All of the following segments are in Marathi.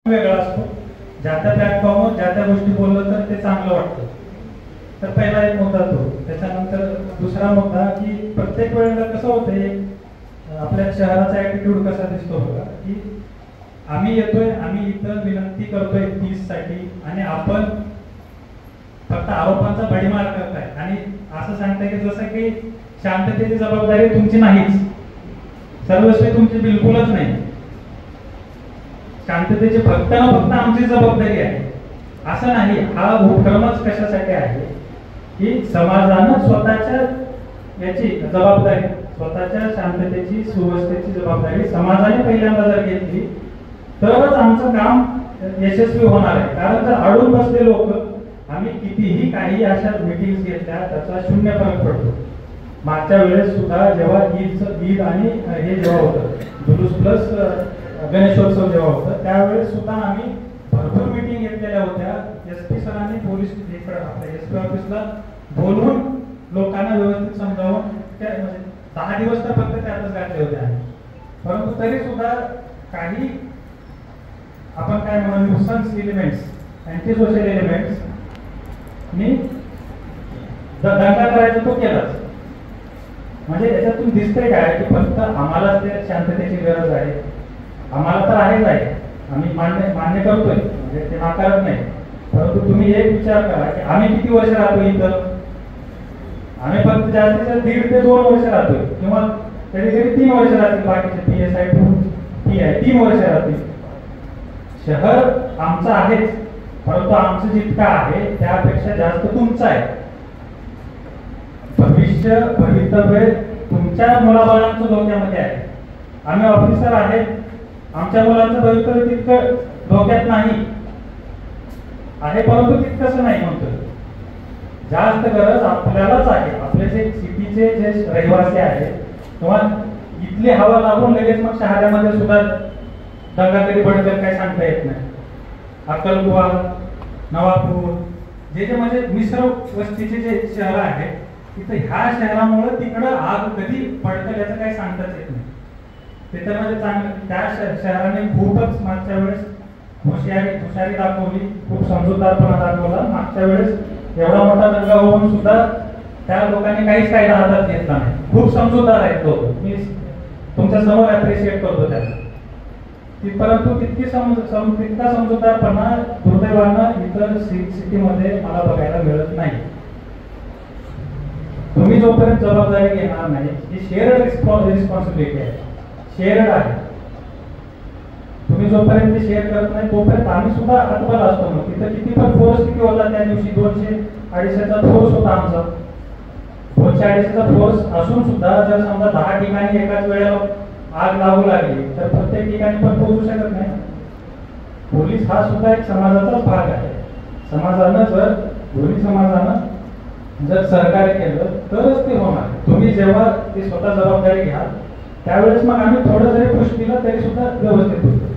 वेगळा असतो. ज्या त्या प्लॅटफॉर्मवर ज्या त्या गोष्टी बोललं तर ते चांगलं वाटतं. तर पहिला एक मुद्दा तो. त्याच्यानंतर दुसरा मुद्दा की प्रत्येक वेळेला कसं होतंय, आपल्या शहराचा ॲटिट्यूड कसा दिसतो बघा, की आम्ही येतोय, आम्ही इथं विनंती करतोय पीससाठी आणि आपण फक्त आरोपांचा भडीमार करताय आणि असं सांगताय की जसं की शांततेची जबाबदारी तुमची नाहीच, सर्वस्वी तुमची बिलकुलच नाही. शांततेची फक्त ना फक्त आमची जबाबदारी आहे असं नाही. हा उपक्रमच कशासाठी आहे की समाजानं स्वतःच्या याची जबाबदारी, स्वतःच्या शांततेची सुव्यवस्थेची जबाबदारी समाजाने पहिल्यांदा जर घेतली तरच आमचं काम यशस्वी होणार आहे. कारण जर अडून बसले लोक, आम्ही कितीही काही अशा मीटिंग्स घेतल्या त्याचा शून्य फरक पडतो. मागच्या वेळेस सुद्धा जेव्हा ईद आणि हे जेव्हा होतं जुलूस प्लस गणेशोत्सव जेव्हा होतं त्यावेळेस सुद्धा आम्ही भरपूर मीटिंग घेतलेल्या होत्या. SP सरांनी पोलीस आपल्या SP ऑफिसला बोलवून लोकांना व्यवस्थित समजावून म्हणजे 10 दिवस तर फक्त त्यातच घातले होते आम्ही. परंतु तरी सुद्धा काही आपण काय म्हणून nuisance elements, anti social elements मी दंगा करायचा तो केलाच. म्हणजे याच्यातून दिसतंय काय की फक्त आम्हालाच ते शांततेची गरज आहे. आम्हाला तर आहेच आहे, आम्ही मान्य करतोय, म्हणजे ते नाकारत नाही. परंतु तुम्ही एक विचार करा की आम्ही किती वर्ष राहतो इथं. आम्ही फक्त जास्तीत जास्त 1.5 ते 2 वर्ष राहतोय किंवा कधी कधी 3 वर्ष राहतील. बाकीचे PSI 3 वर्ष राहतील. शहर आमचं आहेच, परंतु आमचं जितकं आहे त्यापेक्षा जास्त तुमचं आहे. भवितव्य तुमच्या मुलाबाळांचं धोक्यामध्ये आहे. आम्ही ऑफिसर आहेत, आमच्या मुलांचं भवितव्य तितकं धोक्यात नाही आहे, परंतु तितकंच नाही म्हणतो. जास्त गरज आपल्यालाच आहे. आपले जे सिटीचे जे रहिवासी आहेत किंवा इथली हवा लागून लगेच मग शहरामध्ये सुद्धा दंगा तरी बडकर काय सांगता येत नाही. अक्कलकुवा, नवापूर जे जे म्हणजे मिश्र वस्तीचे जे शहर आहेत तिथं ह्या शहरामुळे तिकडं आग कधी पडतं याचं काही सांगताच येत नाही. तिथं म्हणजे चांगलं त्या शहराने खूपच मागच्या वेळेस हुशारी दाखवली, खूप समजूतदारपणा दाखवला. मागच्या वेळेस एवढा मोठा दंगा होऊन सुद्धा त्या लोकांनी काहीच कायदा हातात घेतला नाही. खूप समजूतदार आहेत लोक, मी तुमच्या समोर अप्रिशिएट करतो त्यांना. परंतु तितका समजूतदारपणा दुर्दैवानं इतर सिटीमध्ये मला बघायला मिळत नाही. तुम्ही जोपर्यंत जबाबदारी घेणार नाही, ही शेअर्ड रिस्पॉन्सिबिलिटी आहे, शेअर्ड आहे. तुम्ही जोपर्यंत शेअर करत नाही तोपर्यंत आम्ही सुद्धा अटबल असतो. मग तिथं किती पण फोर्स किती होता त्या दिवशी 200-250चा फोर्स होता आमचा. 200-250चा फोर्स असून सुद्धा जर समजा 10 ठिकाणी एकाच वेळेला आग लागू लागली तर प्रत्येक ठिकाणी पण पोहोचू शकत नाही. पोलीस हा सुद्धा एक समाजाचाच भाग आहे. समाजानं जर दोन्ही समाजानं जर सहकार्य केलं तरच ते होणार. तुम्ही जेव्हा ते स्वतः जबाबदारी घ्याल त्यावेळेस मग आम्ही थोडं जरी पुश केलं तरी सुद्धा व्यवस्थित होतं.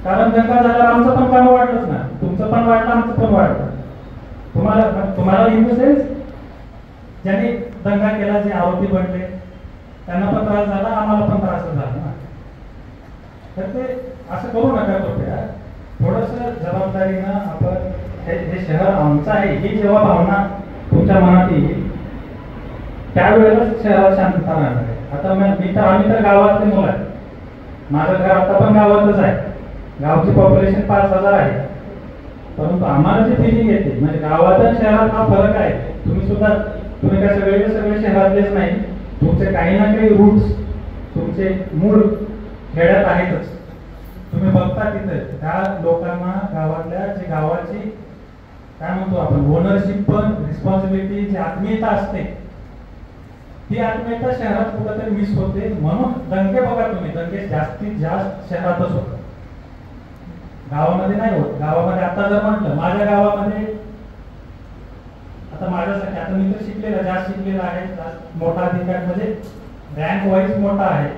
कारण दंगा झाल्यावर आमचं पण काम वाढलंच ना, तुमचं पण वाढलं, आमचं पण वाढलं. तुम्हाला इन द सेन्स ज्यांनी दंगा केला, जे आरोपी बनले त्यांना पण त्रास झाला, आम्हाला पण त्रास झाला ना. तर ते असं करू नका कृपया. थोडंसं जबाबदारीनं आपण हे शहर आमचं आहे ही जेव्हा भावना तुमच्या मनात येईल त्यावेळेलाच शहरात शांतता राहणार आहे. आता आम्ही तर गावातले मुलं आहे. माझं घर आता पण गावातच आहे. गावची पॉप्युलेशन 5,000 आहे. परंतु आम्हाला जे फिलिंग येते म्हणजे गावात आणि शहरात हा फरक आहे. तुम्ही काय सगळे शहरातलेच नाही. तुमचे काही ना काही रूट्स, तुमचे मूळ खेड्यात आहेतच. तुम्ही बघता तिथे त्या लोकांना गावातल्या जे गावाची काय म्हणतो आपण ओनरशिप पण रिस्पॉन्सिबिलिटी जी आत्मीयता असते ती आत्मीयता शहरात कुठेतरी मिस होते. म्हणून दंगे बघा तुम्ही, दंगे जास्तीत जास्त शहरातच होतात, गावामध्ये नाही होत. गावामध्ये आता जर म्हटलं माझ्या गावामध्ये आता माझ्यासाठी आता मी तर शिकलेला, जास्त शिकलेला आहे, मोठा अधिकार म्हणजे रँक वाईज मोठा आहे.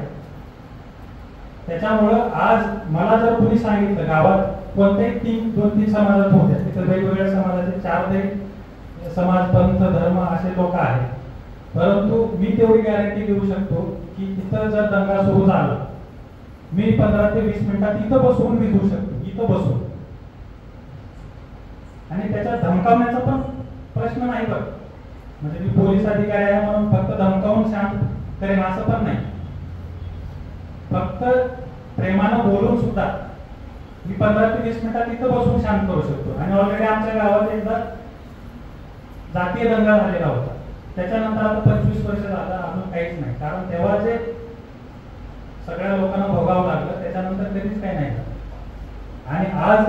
त्याच्यामुळं आज मला जर कुणी सांगितलं गावात कोणत्याही 2-3 समाजात होत्या, तिथे वेगवेगळ्या समाजाचे 4 ते समाज, पंथ, धर्म असे लोक आहेत. परंतु मी तेवढी गॅरंटी देऊ शकतो की तिथं जर दंगा सुरू झाला मी 15 ते 20 मिनिटात इथं बसून विधू शकतो. इथं धमकावण्याचा पण प्रश्न नाही बघ. म्हणजे मी पोलीस अधिकारी आहे म्हणून फक्त धमकावून शांत करेन असं पण नाही. फक्त प्रेमानं बोलून सुद्धा मी 15 ते 20 मिनिटात तिथं बसून शांत करू शकतो. आणि ऑलरेडी आमच्या गावात एकदा जातीय दंगा झालेला होता. त्याच्यानंतर आता 25 वर्ष झालं अजून काहीच नाही. कारण तेव्हा जे सगळ्या लोकांना भोगावं लागलं त्याच्यानंतर कधीच काही नाही. आणि आज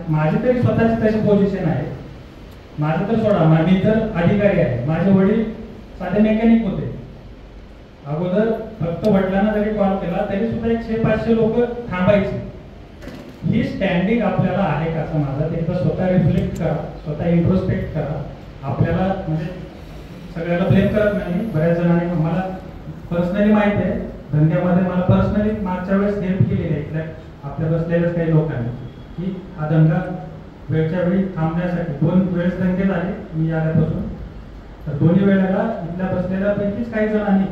माझी तरी स्वतःची तशी पोझिशन आहे. माझं तर सोडा, मी तर अधिकारी आहे. माझे वडील साधे मेकॅनिक होते. अगोदर फक्त वडिलांना जरी कॉल केला तरी सुद्धा 100-500 लोक थांबायचे. ही स्टँडिंग आपल्याला आहे का असं माझं ते स्वतः रिफ्लेक्ट करा, स्वतः इंट्रोस्पेक्ट करा. आपल्याला म्हणजे सगळ्याला ब्लेम करत नाही. बऱ्याच जणांनी मला पर्सनली माहिती आहे, धंद्यामध्ये मला पर्सनली मागच्या वेळेस हेल्प केलेली आहे आपल्या बसलेल्याच काही लोकांनी, की हा दंगा वेळच्या वेळी थांबण्यासाठी 2 वेळेस दंगे झाले मी आल्यापासून. तर दोन्ही वेळेला इथल्या बसलेल्यापैकीच काही जणांनी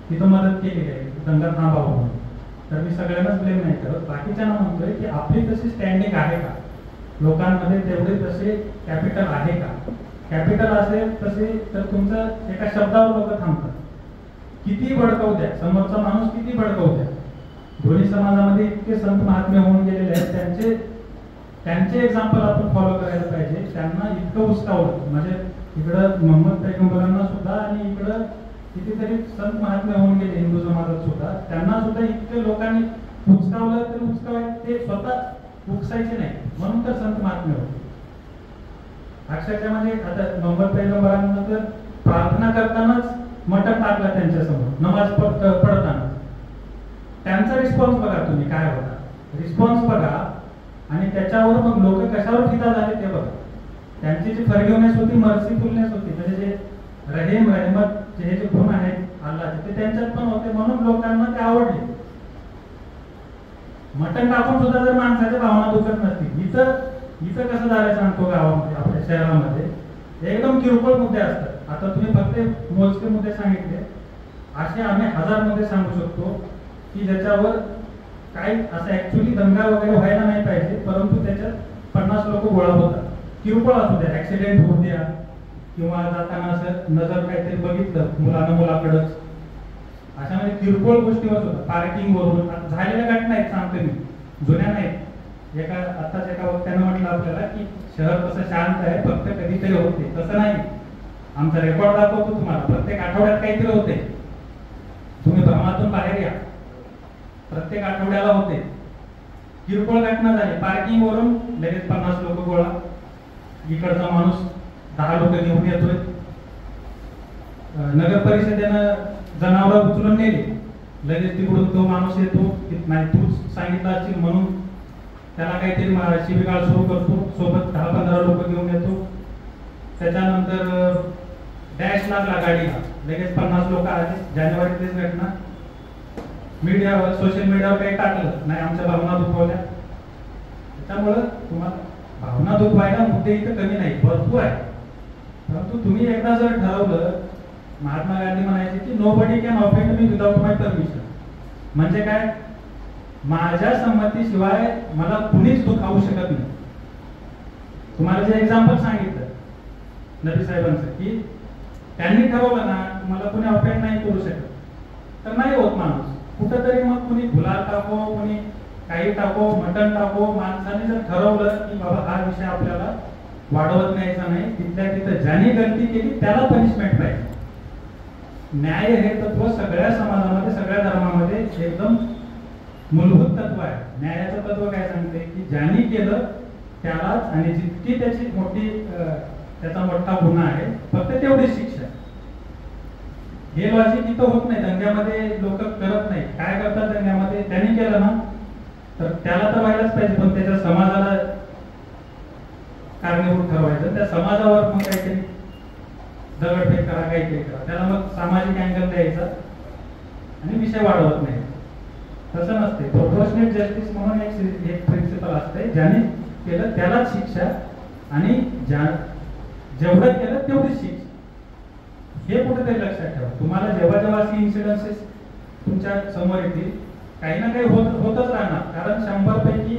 तिथं मदत केलेली आहे दंगा थांबावा म्हणून. तर मी सगळ्यांनाच ब्लेम नाही करत. बाकीच्यांना म्हणतोय की आपली तशी स्टँडिंग आहे का, लोकांमध्ये तेवढे तसे कॅपिटल आहे का. कॅपिटल असेल तसे तर तुमचं एका शब्दावर लोक थांबतात. किती भडकवू द्या, समोरचा माणूस किती भडकवू द्या. दोन्ही समाजामध्ये इतके संत महात्मे होऊन गेलेले आहेत, त्यांचे एक्झाम्पल आपण फॉलो करायला पाहिजे. त्यांना इतकं उचकावलं, म्हणजे इकडं मोहम्मद पैगंबरांना सुद्धा आणि इकडं कितीतरी संत महात्मे होऊन गेले हिंदू समाजात सुद्धा, त्यांना सुद्धा इतके लोकांनी उचकावलं तर उचकावायचं ते स्वतः उकसायचे नाही म्हणून तर संत महात्मे होते. अक्षरशः म्हणजे आता मोहम्मद पैगंबरांना तर प्रार्थना करतानाच मटण टाकला त्यांच्यासमोर, नमाज पडताना. त्यांचा रिस्पॉन्स बघा तुम्ही काय होता, रिस्पॉन्स बघा आणि त्याच्यावर मग लोक कशावर फिदा झाले ते बघा. त्यांची जी फॉरगिवनेस होती, मर्सीफुलनेस होती, म्हणजे जे रहीम रहमत जे गुण आहेत अल्लाहचे ते त्यांच्यात पण होते म्हणून लोकांना ते आवडले. मटण टाकून सुद्धा जर माणसाच्या भावना दुखत नसतील, इथं कसं झालं सांगतो गावामध्ये आपल्या शहरामध्ये एकदम किरकोळ मुद्दे असतात. आता तुम्ही फक्त मोजके मुद्दे सांगितले, असे आम्ही 1000 मुद्दे सांगू शकतो की ज्याच्यावर काही असं ऍक्च्युली दंगा वगैरे व्हायला नाही पाहिजे, परंतु त्याच्यात 50 लोक गोळा होतात. किरकोळ असू द्या, ऍक्सिडेंट होऊ द्या किंवा जाताना असं नजर काहीतरी बघितलं मुलानं मुलाकडंच, अशा म्हणजे किरकोळ गोष्टीवर सुद्धा पार्किंग वरून झालेल्या घटना आहेत सांगतो मी, जुन्या नाहीत. आताच एका वक्त्यानं म्हटलं आपल्याला की शहर तसं शांत आहे, फक्त कधीतरी होते. तसं नाही, आमचा रेकॉर्ड दाखवतो तुम्हाला. प्रत्येक आठवड्यात काहीतरी होते. तुम्ही भ्रमातून बाहेर या, प्रत्येक आठवड्याला होते. किरकोळ घटना झाली, पार्किंग वरून लगेच 50 लोक गोळा, इकडचा माणूस 10 लोक घेऊन येतोय. नगर परिषदेनं जनावर उचलून नेली, लगेच तिकडून तो माणूस येतो, नाही तूच सांगितलं असेल म्हणून त्याला काहीतरी शिबिगाळ सुरू करतो, सोबत 10-15 लोक घेऊन येतो. त्याच्यानंतर डॅश लागला गाडीला, लगेच 50 लोक आले. जानेवारीतलीच घटना, मीडियावर सोशल मीडियावर काही टाकलं नाही, आमच्या भावना दुखवल्या. त्याच्यामुळं तुम्हाला भावना दुखवायला मुद्दे इथं कमी नाही, भरपूर आहे. परंतु तुम्ही एकदा जर ठरवलं, महात्मा गांधी म्हणायचे की nobody can offend me without my permission. म्हणजे काय, माझ्या संमतीशिवाय मला कुणीच दुखावू शकत नाही. तुम्हाला जे एक्झाम्पल सांगितलं नबी साहेबांचं, की त्यांनी ठरवलं ना मला कुणी ऑफेंड नाही करू शकत, तर नाही होत माणूस. कुठंतरी मग कुणी गुलाल टाको, कुणी काही टाको, मटण टाको, माणसाने जर ठरवलं की बाबा हा विषय आपल्याला वाढवत न्यायचा नाही, तिथल्या तिथं ज्याने गलती केली त्याला पनिशमेंट पाहिजे. न्याय हे तत्व सगळ्या समाजामध्ये, सगळ्या धर्मामध्ये एकदम मूलभूत तत्व आहे. न्यायाचं तत्व काय सांगते की ज्यांनी केलं त्यालाच, आणि जितकी त्याची त्याचा मोठा गुन्हा आहे फक्त तेवढीच शिक्षा. हे लॉजिक इथं होत नाही. दंग्यामध्ये लोक करत नाही. काय करतात दंग्यामध्ये, त्यांनी केलं ना तर त्याला तर व्हायलाच पाहिजे, पण त्याच्या समाजाला कारणीभूत ठरवायचं. त्या समाजावर मग काहीतरी दगडफेक करा, काहीतरी करा, त्याला मग सामाजिक अँगल द्यायचा आणि विषय वाढवत नाही. तसं नसते. प्रोपोर्शनेट जस्टिस म्हणून एक प्रिन्सिपल असते, ज्याने केलं त्यालाच शिक्षा आणि जेवढं केलं तेवढीच शिक्षा. हे कुठेतरी लक्षात ठेवा. तुम्हाला जेव्हा जेव्हा असे इन्सिडन्सेस तुमच्या समोर येतील, काही ना काही होतच राहणार. कारण 100 पैकी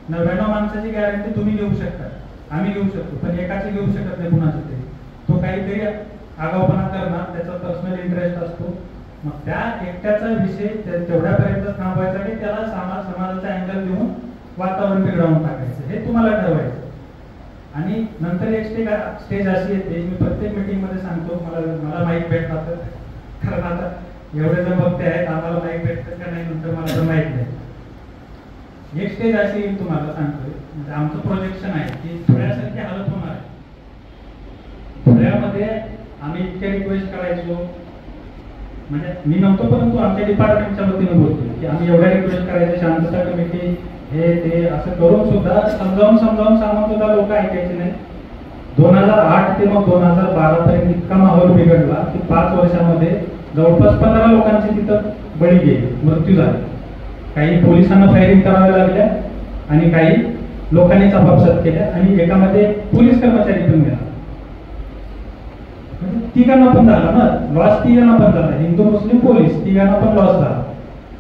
99 माणसाची गॅरंटी तुम्ही घेऊ शकता आम्ही घेऊ शकतो, पण एकाचे घेऊ शकत नाही कुणाचे तरी. तो काहीतरी आगाऊपणा करणार, त्याचा पर्सनल इंटरेस्ट असतो. मग त्या एकट्याचा विषय तेवढ्यापर्यंत थांबवायचा की त्याला समाजाचा अँगल देऊन वातावरण बिघडवून टाकायचं, हे तुम्हाला ठरवायचं. आणि नंतर एक स्टेज अशी येते, मी प्रत्येक मीटिंग मध्ये सांगतो, मला माईक भेटतात, कारण आता एवढे जण वक्ते आहेत, आम्हाला माईक भेटतात का नाही नंतर मला तर माहित नाही. एक स्टेज अशी येईल, तुम्हाला सांगतोय, म्हणजे आमचं प्रोजेक्शन आहे की धुळ्यासारखी हालत होणार आहे. धुळ्यामध्ये आम्ही इतके रिक्वेस्ट करायचो, म्हणजे मी नव्हतो परंतु आमच्या डिपार्टमेंटच्या वतीने बोलतो की आम्ही एवढ्या रिक्वेस्ट करायचे, शांतता कमिटी हे ते असं करून सुद्धा समजावून सांगून सुद्धा लोक ऐकायचे नाही. 2008 ते मग 2012 पर्यंत इतका माहोल बिघडला की 5 वर्षामध्ये जवळपास 15 लोकांची तिथं बळी गेली, मृत्यू झाले. काही पोलिसांना फायरिंग कराव्या लागल्या आणि काही लोकांनी आपापसात केल्या आणि एकामध्ये पोलीस कर्मचारी पण गेला. म्हणजे तिघांना पण झाला ना लॉस, तिघांना पण झाला, हिंदू मुस्लिम पोलीस तिघांना पण लॉस झाला.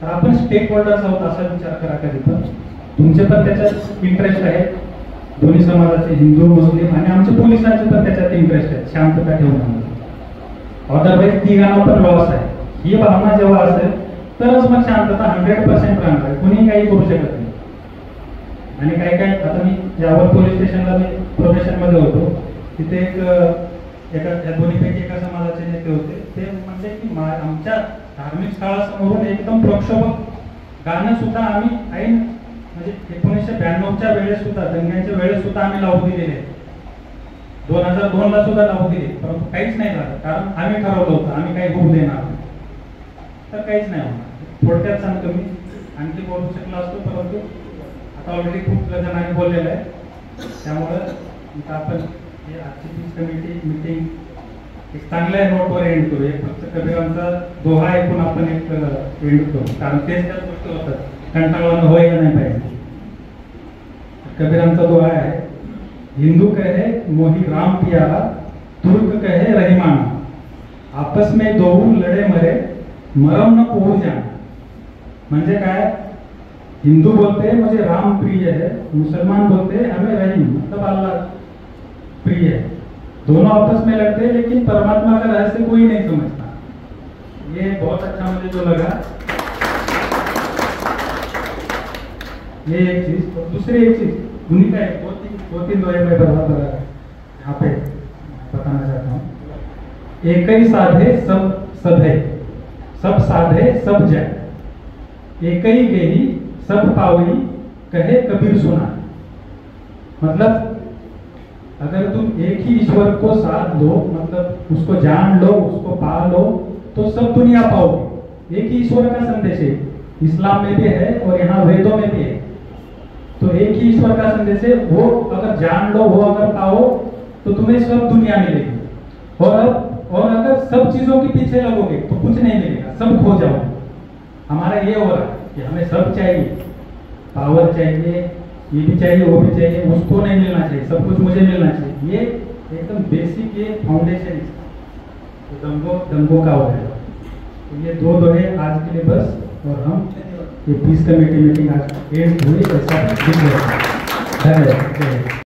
तर आपण स्टेक होल्डर्स आहोत असा विचार करा कधी पण. तुमचे पण त्याच्यात इंटरेस्ट आहे, दोन्ही समाजाचे हिंदू मुस्लिम आणि आमच्या पोलिसांचे पण त्याच्यात इंटरेस्ट आहे शांतता ठेवण्यामध्ये. अदरवाईज तिघांना पण लॉस आहे, ही भावना जेव्हा असेल तरच मग शांतता 100% राहणार, कुणी काही करू शकत नाही. आणि काय आता मी ज्यावर पोलीस स्टेशनला मी प्रोफेशन मध्ये होतो, तिथे एका दोन्हीपैकी एका समाजाचे नेते होते. ते म्हणजे की आमच्या धार्मिक स्थळासमोरून एकदम प्रक्षोभक गाणं सुद्धा आम्ही ऐन म्हणजे 1992च्या वेळेस सुद्धा, दंग्याच्या वेळेस सुद्धा आम्ही लावू दिलेले, 2002 ला सुद्धा लावू दिले, परंतु काहीच नाही झालं. कारण आम्ही ठरवलं होतं आम्ही काही होऊ देणार नाही, तर काहीच नाही होणार. थोडक्यात सांगतो मी, आणखी बोलू शकलो असतो परंतु आता ऑलरेडी खूप जणांनी बोललेलं आहे. त्यामुळं आपण आजची पीस कमिटी मीटिंग एक चांगल्या नोटवर एंड करू. एक फक्त कबीरांचा दोहा ऐकून आपण एक एंड करू, कारण तेच त्याच गोष्टी होतात, कंटाळवानं होय नाही पाहिजे. कबीरांचा दोहा आहे, हिंदू कहे मोही राम पियाला, तुर्क कहे रहीमाना, आपस में दो लड़े मरे, मरम न पोहू जाना. म्हणजे काय, हिंदू बोलते मुझे राम प्रिय है, मुसलमान बोलते हमें रहीम मतलब अल्लाह प्रिय है. दोनों आपस में लड़ते हैं लेकिन परमात्मा का रहस्य कोई नहीं समझता. ये बहुत अच्छा मुझे जो लगा, ये एक चीज. और दूसरी एक चीज उन्हीं का दो तीन मैं यहाँ पे बताना चाहता हूँ. एक ही साधे सब सधे, सब साधे सब जाए, एक ही गेही सब पावई, कहे कबीर सुना. मतलब अगर तुम एक ही ईश्वर को साथ लो, मतलब उसको जान लो, उसको पा लो, तो सब दुनिया पाओगे. एक ही ईश्वर का संदेश है, इस्लाम में भी है और यहाँ वेदों में भी है. तो एक ही ईश्वर का संदेश है, वो अगर जान लो, वो अगर पाओ तो तुम्हें सब दुनिया मिलेगी. और अगर सब चीजों के पीछे लगोगे तो कुछ नहीं मिलेगा, सब खो जाओगे. हमारा ये हो रहा है कि हमें सब चाहिए, पावर चाहिए, ये भी चाहिए वो भी चाहिए, उसको नहीं मिलना चाहिए, सब कुछ मुझे मिलना चाहिए. ये एकदम बेसिक ये फाउंडेशन दंगों का हो गया. तो ये दो दोहे आज के लिए बस. और हम ये पीस कमेटी मीटिंग आज एंड हुई, ऐसा धन्यवाद.